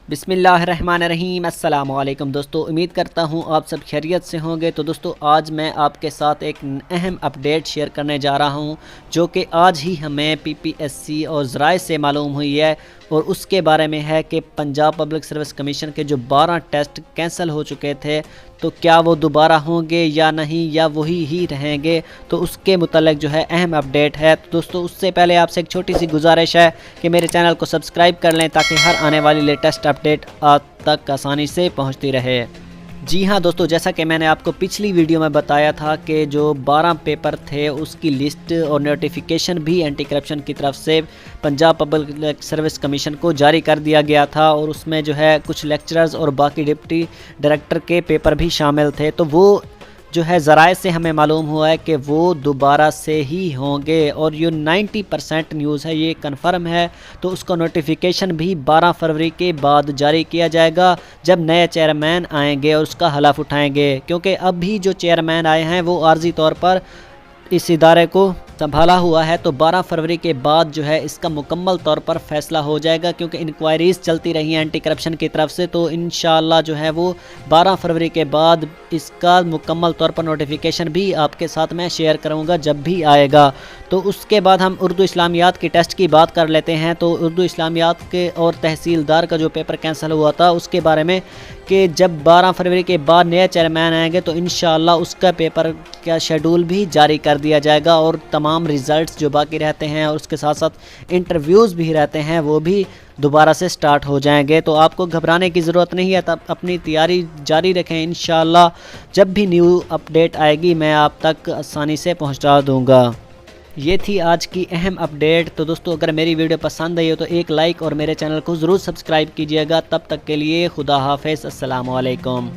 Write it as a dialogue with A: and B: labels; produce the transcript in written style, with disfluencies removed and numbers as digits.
A: बिस्मिल्लाहिर्रहमानिर्रहीम। अस्सलाम वालेकुम दोस्तों, उम्मीद करता हूँ आप सब खैरियत से होंगे। तो दोस्तों, आज मैं आपके साथ एक अहम अपडेट शेयर करने जा रहा हूँ जो कि आज ही हमें पीपीएससी और ज़राए से मालूम हुई है, और उसके बारे में है कि पंजाब पब्लिक सर्विस कमीशन के जो 12 टेस्ट कैंसिल हो चुके थे, तो क्या वो दोबारा होंगे या नहीं, या वही ही रहेंगे। तो उसके मुतालिक जो है अहम अपडेट है। तो दोस्तों, उससे पहले आपसे एक छोटी सी गुजारिश है कि मेरे चैनल को सब्सक्राइब कर लें ताकि हर आने वाली लेटेस्ट अपडेट आप तक आसानी से पहुंचती रहे। जी हाँ दोस्तों, जैसा कि मैंने आपको पिछली वीडियो में बताया था कि जो 12 पेपर थे उसकी लिस्ट और नोटिफिकेशन भी एंटी करप्शन की तरफ से पंजाब पब्लिक सर्विस कमीशन को जारी कर दिया गया था, और उसमें जो है कुछ लेक्चरर्स और बाकी डिप्टी डायरेक्टर के पेपर भी शामिल थे। तो वो जो है ज़राए से हमें मालूम हुआ है कि वो दोबारा से ही होंगे, और ये 90% न्यूज़ है, ये कंफर्म है। तो उसका नोटिफिकेशन भी 12 फरवरी के बाद जारी किया जाएगा, जब नए चेयरमैन आएंगे और उसका हलफ उठाएंगे। क्योंकि अभी जो चेयरमैन आए हैं वो आर्जी तौर पर इस इदारे को संभाला हुआ है। तो 12 फरवरी के बाद जो है इसका मुकम्मल तौर पर फ़ैसला हो जाएगा, क्योंकि इंक्वायरीज़ चलती रही हैं एंटी करप्शन की तरफ से। तो इंशाअल्लाह जो है वो 12 फरवरी के बाद इसका मुकम्मल तौर पर नोटिफिकेशन भी आपके साथ मैं शेयर करूंगा जब भी आएगा। तो उसके बाद हम उर्दू इस्लामियात की टेस्ट की बात कर लेते हैं। तो उर्दू इस्लामियात के और तहसीलदार का जो पेपर कैंसिल हुआ था उसके बारे में, कि जब 12 फरवरी के बाद नए चेयरमैन आएंगे तो इंशाअल्लाह उसका पेपर का शेड्यूल भी जारी कर दिया जाएगा, और तमाम रिज़ल्ट्स जो बाकी रहते हैं और उसके साथ साथ इंटरव्यूज़ भी रहते हैं वो भी दोबारा से स्टार्ट हो जाएंगे। तो आपको घबराने की ज़रूरत नहीं है, तब अपनी तैयारी जारी रखें। इंशाअल्लाह जब भी न्यू अपडेट आएगी मैं आप तक आसानी से पहुंचा दूंगा। ये थी आज की अहम अपडेट। तो दोस्तों, अगर मेरी वीडियो पसंद आई हो तो एक लाइक और मेरे चैनल को ज़रूर सब्सक्राइब कीजिएगा। तब तक के लिए खुदा हाफिज़, अस्सलाम वालेकुम।